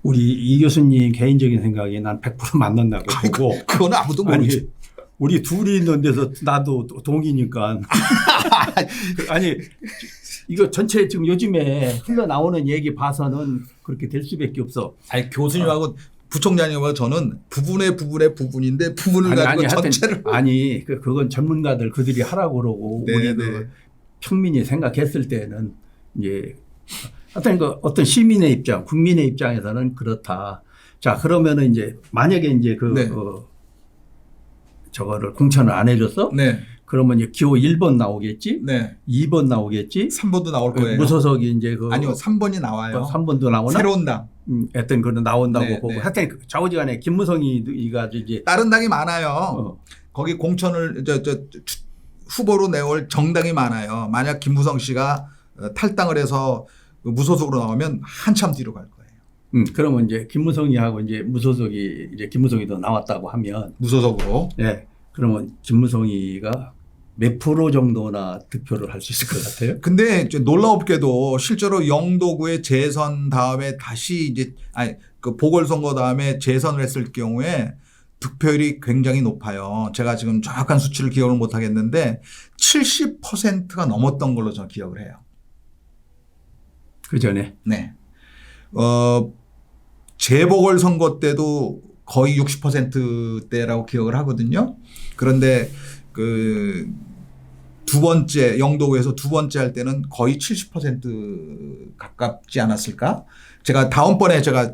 Speaker 1: 우리 이 교수님 개인적인 생각이 난 100% 맞는다고 보고.
Speaker 2: 그거는 아무도 모르지.
Speaker 1: 아니, 우리 둘이 있는 데서 나도 동이니까. 아니, 이거 전체 지금 요즘에 흘러나오는 얘기 봐서는 그렇게 될 수밖에 없어.
Speaker 2: 아니, 교수님하고 부총장님하고 저는 부분의 부분인데 부분을 가지고
Speaker 1: 하여튼
Speaker 2: 전체를.
Speaker 1: 아니, 그건 전문가들 그들이 하라고 그러고
Speaker 2: 네,
Speaker 1: 우리 그 평민이 생각했을 때는 이제 하여튼 그 어떤 시민의 입장, 국민의 입장에서는 그렇다. 자, 그러면은 이제 만약에 이제 저거를 공천을 안 해줬어?
Speaker 2: 네.
Speaker 1: 그러면 이제 기호 1번 나오겠지?
Speaker 2: 네.
Speaker 1: 2번 나오겠지?
Speaker 2: 3번도 나올 거예요.
Speaker 1: 무소속이 이제
Speaker 2: 아니요, 3번이 나와요.
Speaker 1: 3번도 나오나?
Speaker 2: 새로운 당.
Speaker 1: 하여튼 그런 나온다고
Speaker 2: 네,
Speaker 1: 보고.
Speaker 2: 네.
Speaker 1: 하여튼 좌우지간에 김무성이가 이제
Speaker 2: 다른 당이 많아요. 거기 공천을 후보로 내올 정당이 많아요. 만약 김무성 씨가 탈당을 해서 무소속으로 나오면 한참 뒤로 갈 거예요.
Speaker 1: 그러면 이제 김무성이하고 이제 무소속이 이제 김무성이도 나왔다고 하면
Speaker 2: 무소속으로.
Speaker 1: 네. 그러면 김무성이가 몇 프로 정도나 득표를 할 수 있을 것 같아요?
Speaker 2: 근데 이제 놀라웠게도 실제로 영도구의 재선 다음에 다시 이제 그 보궐선거 다음에 재선을 했을 경우에 득표율이 굉장히 높아요. 제가 지금 정확한 수치를 기억을 못 하겠는데 70%가 넘었던 걸로 저는 기억을 해요.
Speaker 1: 그 전에.
Speaker 2: 네. 재보궐선거 때도 거의 60%대라고 기억을 하거든요. 그런데 그 두 번째 영도구에서 두 번째 할 때는 거의 70% 가깝지 않았을까? 제가 다음번에 제가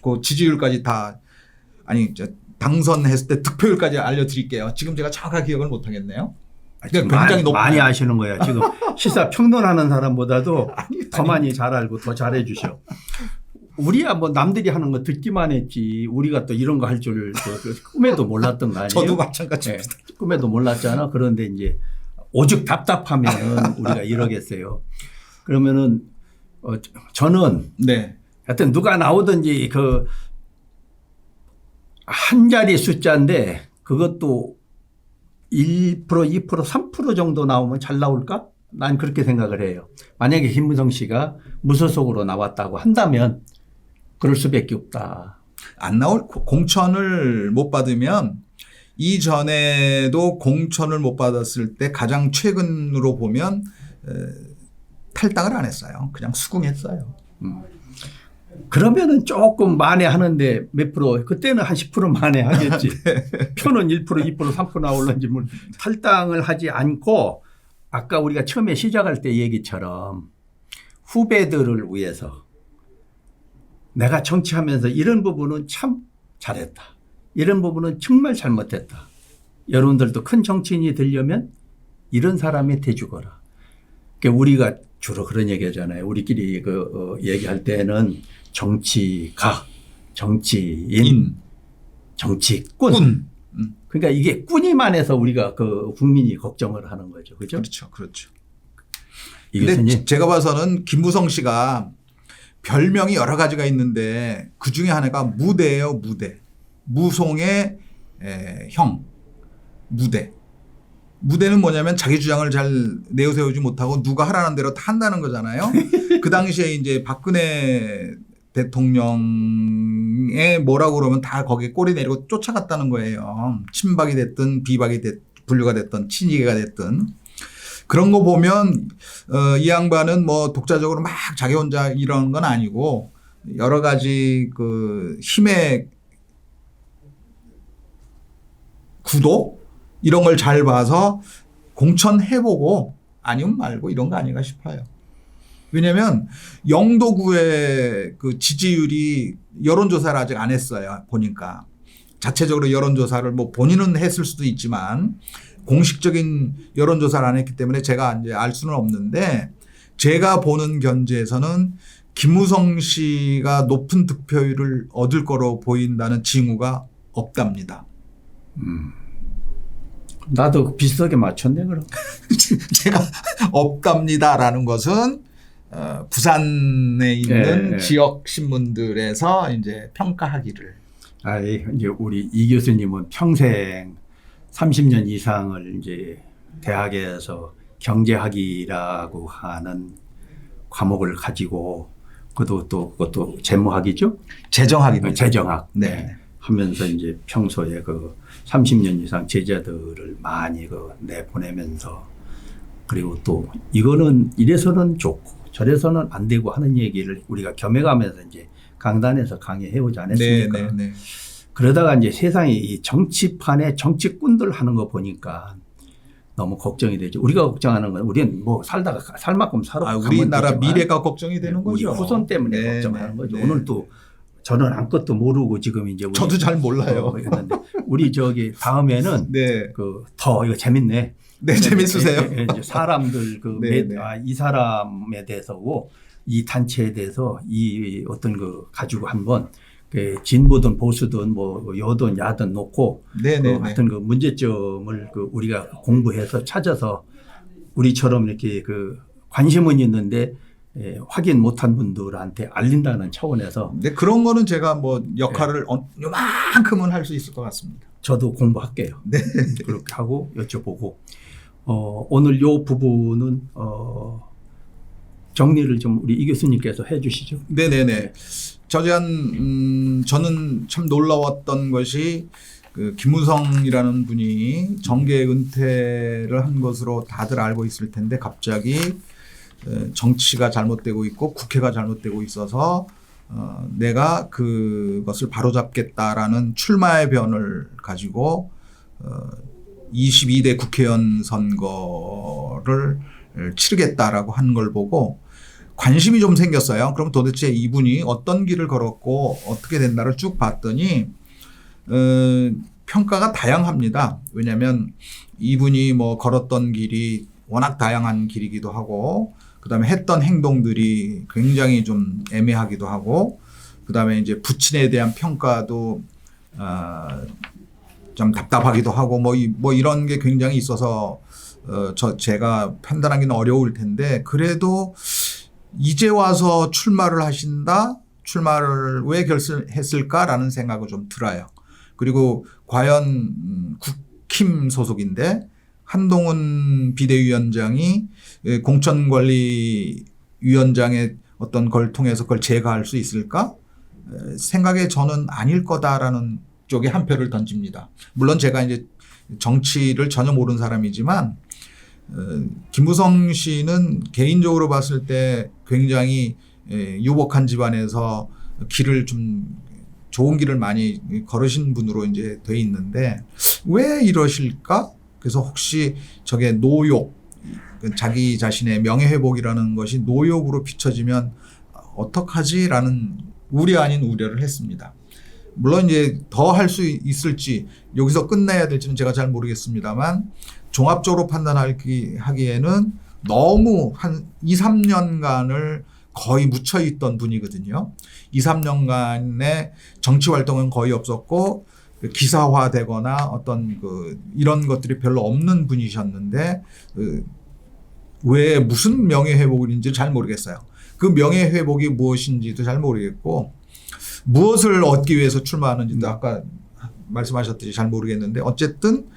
Speaker 2: 그 지지율까지 다 당선했을 때 득표율까지 알려드릴게요. 지금 제가 정확하게 기억을 못 하겠네요. 굉장히 높아요.
Speaker 1: 많이 아시는 거야. 지금 시사 평론하는 사람보다도 더 많이 잘 알고 더 잘해 주셔. 우리야 뭐 남들이 하는 거 듣기만 했지 우리가 또 이런 거 할 줄 꿈에도 몰랐던 거 아니에요?
Speaker 2: 저도 마찬가지입니다.
Speaker 1: 네, 꿈에도 몰랐잖아. 그런데 이제 오죽 답답하면 우리가 이러겠어요. 그러면은 저는
Speaker 2: 네.
Speaker 1: 하여튼 누가 나오든지 그 한 자리 숫자인데 그것도 1%, 2%, 3% 정도 나오면 잘 나올까? 난 그렇게 생각을 해요. 만약에 김무성 씨가 무소속으로 나왔다고 한다면 그럴 수밖에 없다.
Speaker 2: 안 나올 공천을 못 받으면 이전에도 공천을 못 받았을 때 가장 최근으로 보면 탈당을 안 했어요. 그냥 수긍했어요.
Speaker 1: 그러면은 조금 만회하는데 몇 프로 그때는 한 10% 만회하겠지.
Speaker 2: 네.
Speaker 1: 표는 1%, 2%, 3% 나올런지 탈당을 하지 않고 아까 우리가 처음에 시작할 때 얘기처럼 후배들을 위해서 내가 정치하면서 이런 부분은 참 잘했다. 이런 부분은 정말 잘못했다. 여러분들도 큰 정치인이 되려면 이런 사람이 돼주거라. 그러니까 우리가 주로 그런 얘기 하잖아요. 우리끼리 얘기할 때는 정치가, 정치인, 정치꾼. 그러니까 이게 꾼이만 해서 우리가 국민이 걱정을 하는 거죠. 그죠?
Speaker 2: 그렇죠. 그렇죠.
Speaker 1: 근데
Speaker 2: 제가 봐서는 김무성 씨가 별명이 여러 가지가 있는데 그 중에 하나가 무대예요. 무대. 무송의 형. 무대. 무대는 뭐냐면 자기 주장을 잘 내세우지 못하고 누가 하라는 대로 다 한다는 거잖아요. 그 당시에 이제 박근혜 대통령의 뭐라고 그러면 다 거기에 꼬리 내리고 쫓아갔다는 거예요. 친박이 됐든 비박이 분류가 됐든 친이계가 됐든. 그런 거 보면 이 양반은 뭐 독자적으로 막 자기 혼자 이런 건 아니고 여러 가지 그 힘의 구도 이런 걸 잘 봐서 공천해보고 아니면 말고 이런 거 아닌가 싶어요. 왜냐하면 영도구의 그 지지율이 여론조사를 아직 안 했어요. 보니까 자체적으로 여론조사를 뭐 본인은 했을 수도 있지만 공식적인 여론조사를 안 했기 때문에 제가 이제 알 수는 없는데 제가 보는 견지에서는 김무성 씨가 높은 득표율을 얻을 거로 보인다는 징후가 없답니다.
Speaker 1: 나도 비슷하게 맞췄네 그럼.
Speaker 2: 제가 없답니다라는 것은 부산에 있는
Speaker 1: 예.
Speaker 2: 지역 신문들에서 이제 평가하기를.
Speaker 1: 이제 우리 이 교수님은 평생 30년 이상을 이제 대학에서 경제학이라고 하는 과목을 가지고 그것도 재무학이죠?
Speaker 2: 재정학입니다.
Speaker 1: 재정학.
Speaker 2: 네.
Speaker 1: 하면서 이제 평소에 그 30년 이상 제자들을 많이 내보내면서 그리고 또 이거는 이래서는 좋고 저래서는 안 되고 하는 얘기를 우리가 겸해가면서 이제 강단에서 강의해오지 않았습니까?
Speaker 2: 네, 네, 네.
Speaker 1: 그러다가 이제 세상에 이 정치판에 정치꾼들 하는 거 보니까 너무 걱정이 되죠. 우리가 걱정하는 건 우리는 뭐 살다가 살 만큼 살아.
Speaker 2: 우리나라 미래가 걱정이 되는
Speaker 1: 우리
Speaker 2: 거죠.
Speaker 1: 후손 때문에
Speaker 2: 네,
Speaker 1: 걱정하는
Speaker 2: 네,
Speaker 1: 거죠.
Speaker 2: 네.
Speaker 1: 오늘 또 저는 아무것도 모르고 지금 이제
Speaker 2: 저도 잘 몰라요.
Speaker 1: 했는데 우리 다음에는
Speaker 2: 네.
Speaker 1: 더 이거 재밌네.
Speaker 2: 네, 재밌으세요?
Speaker 1: 이제 사람들
Speaker 2: 네, 네.
Speaker 1: 이 사람에 대해서고 이 단체에 대해서 이 어떤 가지고 한번 진보든 보수든 뭐 여든 야든 놓고 하여튼 문제점을 우리가 공부해서 찾아서 우리처럼 이렇게 관심은 있는데 확인 못한 분들한테 알린다는 차원에서
Speaker 2: 네, 그런 거는 제가 뭐 역할을 요만큼은 할 수 있을 것 같습니다.
Speaker 1: 저도 공부할게요.
Speaker 2: 네.
Speaker 1: 그렇게 하고 여쭤보고 오늘 요 부분은 정리를 좀 우리 이 교수님께서 해 주시죠.
Speaker 2: 네네네. 저는 참 놀라웠던 것이 김무성이라는 분이 정계 은퇴를 한 것으로 다들 알고 있을 텐데 갑자기 정치가 잘못되고 있고 국회가 잘못되고 있어서 내가 그것을 바로잡겠다라는 출마의 변을 가지고 22대 국회의원 선거를 치르겠다라고 한 걸 보고 관심이 좀 생겼어요. 그럼 도대체 이분이 어떤 길을 걸었고 어떻게 된다를 쭉 봤더니 평가가 다양합니다. 왜냐하면 이분이 뭐 걸었던 길이 워낙 다양한 길이기도 하고 그다음에 했던 행동들이 굉장히 좀 애매하기도 하고 그다음에 이제 부친에 대한 평가도 좀 답답하기도 하고 뭐 이런 게 굉장히 있어서 제가 판단하기는 어려울 텐데 그래도 이제 와서 출마를 하신다? 출마를 왜 결심했을까라는 생각이 좀 들어요. 그리고 과연 국힘 소속인데 한동훈 비대위원장이 공천관리위원장의 어떤 걸 통해서 그걸 제거할 수 있을까? 생각에 저는 아닐 거다라는 쪽에 한 표를 던집니다. 물론 제가 이제 정치를 전혀 모르는 사람이지만 김무성 씨는 개인적으로 봤을 때 굉장히 유복한 집안에서 길을 좀 좋은 길을 많이 걸으신 분으로 이제 돼 있는데 왜 이러실까? 그래서 혹시 저게 노욕, 자기 자신의 명예회복이라는 것이 노욕으로 비춰지면 어떡하지라는 우려 아닌 우려를 했습니다. 물론 이제 더 할 수 있을지 여기서 끝내야 될지는 제가 잘 모르겠습니다만 종합적으로 판단하기에는 너무 한 2, 3년간을 거의 묻혀 있던 분이거든요. 2, 3년간의 정치 활동은 거의 없었고 기사화되거나 어떤 이런 것들이 별로 없는 분이셨는데 왜 무슨 명예회복인지 잘 모르겠어요. 그 명예회복이 무엇인지도 잘 모르겠고 무엇을 얻기 위해서 출마하는지도 아까 말씀하셨듯이 잘 모르겠는데 어쨌든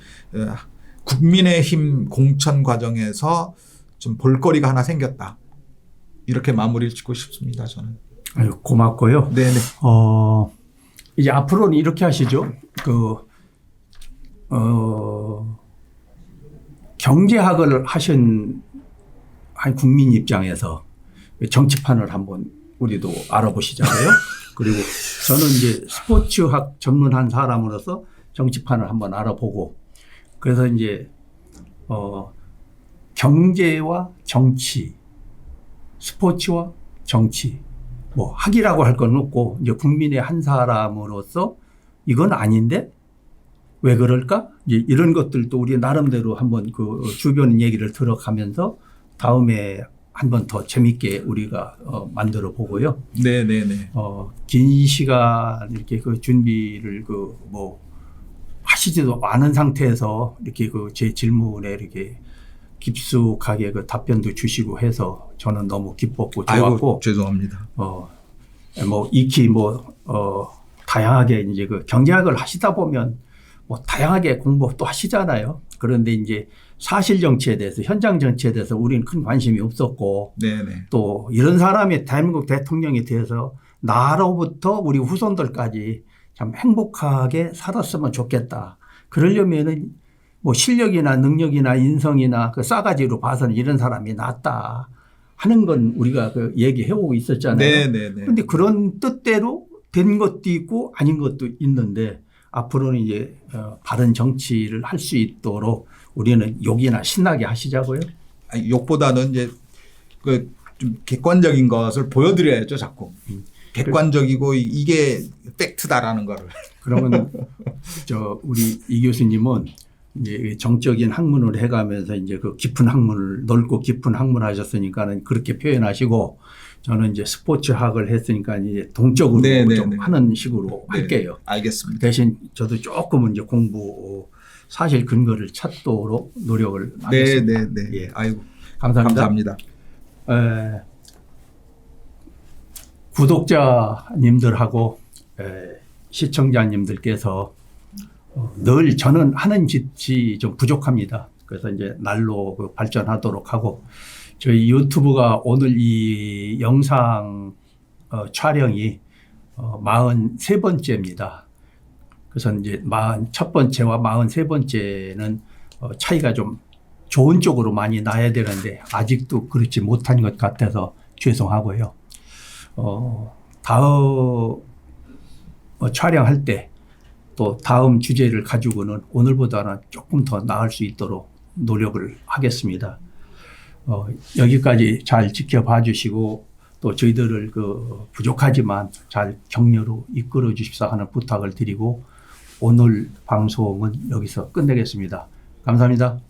Speaker 2: 국민의힘 공천 과정에서 좀 볼거리가 하나 생겼다. 이렇게 마무리를 짓고 싶습니다. 저는.
Speaker 1: 아유, 고맙고요.
Speaker 2: 네네.
Speaker 1: 이제 앞으로는 이렇게 하시죠. 경제학을 하신 한 국민 입장에서 정치판을 한번 우리도 알아보시잖아요. 그리고 저는 이제 스포츠학 전문한 사람으로서 정치판을 한번 알아보고 그래서 이제 경제와 정치, 스포츠와 정치, 뭐 학이라고 할 건 없고 이제 국민의 한 사람으로서 이건 아닌데 왜 그럴까? 이제 이런 것들도 우리 나름대로 한번 그 주변 얘기를 들어가면서 다음에 한번 더 재밌게 우리가 만들어 보고요.
Speaker 2: 네네네.
Speaker 1: 긴 시간 이렇게 그 준비를 하시지도 않은 상태에서 이렇게 그 제 질문에 이렇게 깊숙하게 그 답변도 주시고 해서 저는 너무 기뻤고 좋았고.
Speaker 2: 아이고, 죄송합니다.
Speaker 1: 익히 다양하게 이제 그 경제학을 하시다 보면 다양하게 공부 또 하시잖아요. 그런데 이제 사실 정치에 대해서 현장 정치에 대해서 우리는 큰 관심이 없었고
Speaker 2: 네네.
Speaker 1: 또 이런 사람이 대한민국 대통령에 대해서 나로부터 우리 후손들까지 참 행복하게 살았으면 좋겠다. 그러려면은 실력이나 능력이나 인성이나 그 싸가지로 봐서는 이런 사람이 낫다 하는 건 우리가 그 얘기해 오고 있었잖아요.
Speaker 2: 네네네.
Speaker 1: 그런데 그런 뜻대로 된 것도 있고 아닌 것도 있는데 앞으로는 이제 바른 정치를 할 수 있도록 우리는 욕이나 신나게 하시자고요.
Speaker 2: 욕보다는 이제 그 좀 객관적인 것을 보여드려야죠, 자꾸. 객관적이고 이게 팩트다라는 거를.
Speaker 1: 그러면 우리 이 교수님은 이제 정적인 학문을 해가면서 이제 그 깊은 학문을 넓고 깊은 학문을 하셨으니까는 그렇게 표현하시고 저는 이제 스포츠학을 했으니까 이제 동적으로 좀 하는 식으로 할게요.
Speaker 2: 알겠습니다.
Speaker 1: 대신 저도 조금은 이제 공부 사실 근거를 찾도록 노력을 하겠습니다.
Speaker 2: 네네네.
Speaker 1: 예.
Speaker 2: 아이고,
Speaker 1: 감사합니다.
Speaker 2: 감사합니다.
Speaker 1: 구독자님들하고 시청자님들께서 늘 저는 하는 짓이 좀 부족합니다. 그래서 이제 날로 발전하도록 하고 저희 유튜브가 오늘 이 영상 촬영이 43번째입니다. 그래서 이제 41번째와 43번째는 차이가 좀 좋은 쪽으로 많이 나야 되는데 아직도 그렇지 못한 것 같아서 죄송하고요. 다음 촬영할 때 또 다음 주제를 가지고는 오늘보다는 조금 더 나을 수 있도록 노력을 하겠습니다. 여기까지 잘 지켜봐 주시고 또 저희들을 부족하지만 잘 격려로 이끌어 주십사 하는 부탁을 드리고 오늘 방송은 여기서 끝내겠습니다. 감사합니다.